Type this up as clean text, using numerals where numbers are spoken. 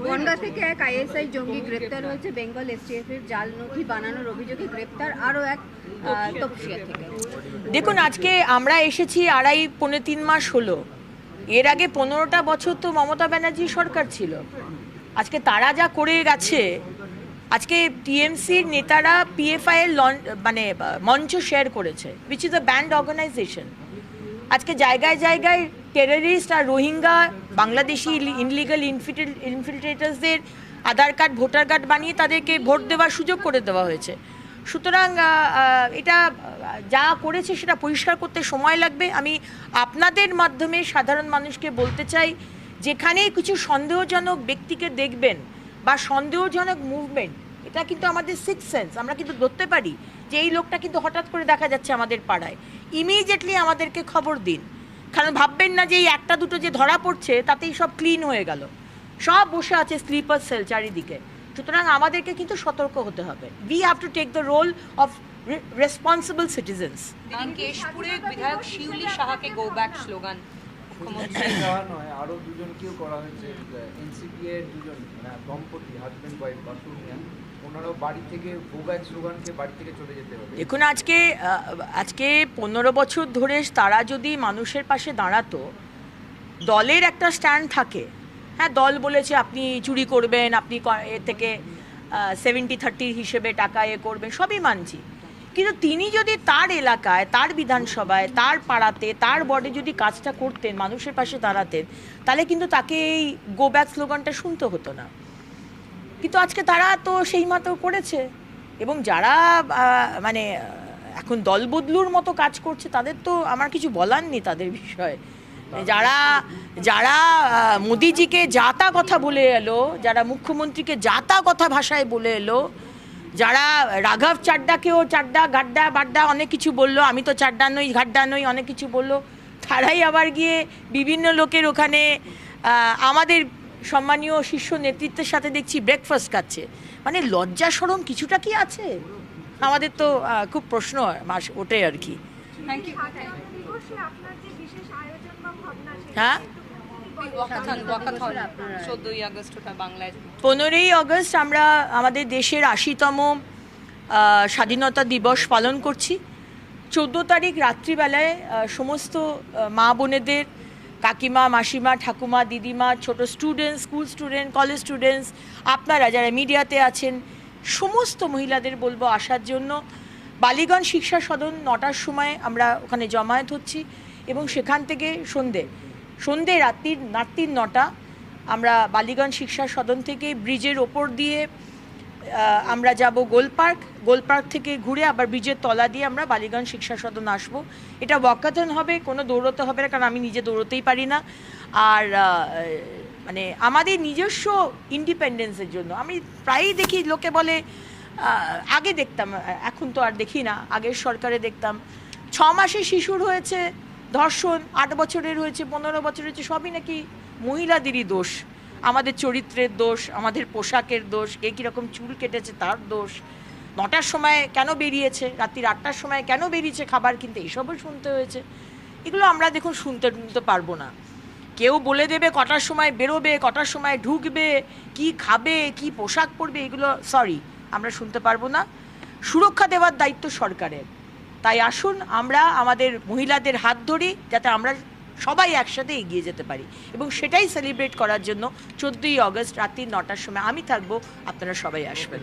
বনগাঁ থেকে এক আইএসআই জঙ্গি গ্রেপ্তার হয়েছে। বেঙ্গল এসটিএফ এর জাল নথি বানানোর অভিযোগে গ্রেপ্তার আরও এক তপসিয়া থেকে। দেখুন, আজকে আমরা এসেছি 2.5-3 মাস হলো। এর আগে 15টা বছর তো মমতা ব্যানার্জি সরকার ছিল। আজকে তারা যা করে গেছে, আজকে টিএমসির নেতারা পিএফআই এর মানে মঞ্চ শেয়ার করেছে, which is a banned organisation. আজকে জায়গায় জায়গায় টেররিস্ট আর রোহিঙ্গা বাংলাদেশি ইনলিগাল ইনফিল্ট্রেটার্সদের আধার কার্ড ভোটার কার্ড বানিয়ে তাদেরকে ভোট দেওয়ার সুযোগ করে দেওয়া হয়েছে। সুতরাং এটা যা করেছে সেটা পরিষ্কার করতে সময় লাগবে। আমি আপনাদের মাধ্যমে সাধারণ মানুষকে বলতে চাই, যেখানে কিছু সন্দেহজনক ব্যক্তিকে দেখবেন বা সন্দেহজনক মুভমেন্ট, এটা কিন্তু আমাদের সিক্স সেন্স, আমরা কিন্তু ধরতে পারি যে এই লোকটা কিন্তু হঠাৎ করে দেখা যাচ্ছে আমাদের পাড়ায়। ইমিডিয়েটলি আমাদেরকে খবর দিন, কারণ ভাববেন না যে এই একটা দুটো যে ধরা পড়ছে তাতেই সব ক্লিন হয়ে গেল। সব বসে আছে স্লিপার সেল চারিদিকে। সুতরাং আমাদেরকে কিন্তু সতর্ক হতে হবে। We have to take the role of responsible citizens. কেশপুরে বিধায়ক শিউলি সাহাকে গো ব্যাক স্লোগান আরো দুজনকেও করা হয়েছে। এনসিপি এর দুজন দম্পতি হাজবেন্ড ওয়াইফ বাসুনিয়া, ওনারাও বাড়ি থেকে গো ব্যাক স্লোগানকে বাড়ি থেকে চলে যেতে হবে। দেখুন, আজকে 15 বছর ধরে তারা যদি মানুষের পাশে দাঁড়াতো, দলের একটা স্ট্যান্ড থাকে। হ্যাঁ, দল বলেছে আপনি চুরি করবেন, আপনি এ থেকে 70-30 হিসেবে টাকা করবেন, সবই মানছি। কিন্তু তিনি যদি তার এলাকায়, তার বিধানসভায়, তার পাড়াতে, তার ওয়ার্ডে যদি কাজটা করতেন, মানুষের পাশে দাঁড়াতেন, তাহলে কিন্তু তাকে এই গো ব্যাক স্লোগানটা শুনতে হতো না। কিন্তু আজকে তারা তো সেই মতো করেছে। এবং যারা মানে এখন দল বদলুর মতো কাজ করছে, তাদের তো আমার কিছু বলার নেই তাদের বিষয়ে। যারা মোদিজিকে যাতা কথা বলে এলো, যারা মুখ্যমন্ত্রীকে যাতা কথা ভাষায় বলে এলো, যারা রাঘব চাড্ডাকেও চাড্ডা গাড্ডা বাড্ডা অনেক কিছু বললো, আমি তো চাড্ডা নই ঘাড্ডা নই অনেক কিছু বললো, তারাই আবার গিয়ে বিভিন্ন লোকের ওখানে আমাদের সম্মানীয় শীর্ষ নেতৃত্বের সাথে দেখছি ব্রেকফাস্ট খাচ্ছে। মানে লজ্জা শরম কিছুটা কি আছে? আমাদের তো খুব প্রশ্ন ওঠে আর কি। হ্যাঁ, 15ই আগস্ট আমরা আমাদের দেশের 80তম স্বাধীনতা দিবস পালন করছি। 14 তারিখ রাত্রিবেলায় সমস্ত মা বোনেদের, কাকিমা, মাসিমা, ঠাকুমা, দিদিমা, ছোট students, school student, college students, আপনারা যারা মিডিয়াতে আছেন, সমস্ত মহিলাদের বলবো আসার জন্য। বালিগঞ্জ শিক্ষা সদন 9টার সময় আমরা ওখানে জমায়েত হচ্ছি এবং সেখান থেকে সন্ধে রাত্রির 9টা আমরা বালিগঞ্জ শিক্ষা সদন থেকে ব্রিজের ওপর দিয়ে আমরা যাব গোলপার্ক থেকে ঘুরে আবার ব্রিজের তলা দিয়ে আমরা বালিগঞ্জ শিক্ষা সদন আসবো। এটা ওয়াকাথন হবে, কোনো দৌড়তে হবে না, কারণ আমি নিজে দৌড়তেই পারি না। আর মানে আমাদের নিজস্ব ইন্ডিপেন্ডেন্সের জন্য। আমি প্রায়ই দেখি লোকে বলে, আগে দেখতাম, এখন তো আর দেখি না, আগের সরকারে দেখতাম 6 মাসে শিশুর হয়েছে ধর্ষণ, 8 বছরের হয়েছে, 15 বছরের হয়েছে, সবই নাকি মহিলাদেরই দোষ। আমাদের চরিত্রের দোষ, আমাদের পোশাকের দোষ, কে কীরকম চুল কেটেছে তার দোষ, 9টার সময় কেন বেরিয়েছে, রাত্রির 8টার সময় কেন বেরিয়েছে খাবার কিনতে, এসবও শুনতে হয়েছে। এগুলো আমরা দেখুন শুনতে পারবো না। কেউ বলে দেবে কটার সময় বেরোবে, কটার সময় ঢুকবে, কি খাবে, কি পোশাক পরবে, এগুলো সরি আমরা শুনতে পারবো না। সুরক্ষা দেওয়ার দায়িত্ব সরকারের। তাই আসুন আমরা আমাদের মহিলাদের হাত ধরি, যাতে আমরা সবাই একসাথে এগিয়ে যেতে পারি। এবং সেটাই সেলিব্রেট করার জন্য 14ই আগস্ট রাত্রি 9টার সময় আমি থাকবো, আপনারা সবাই আসবেন।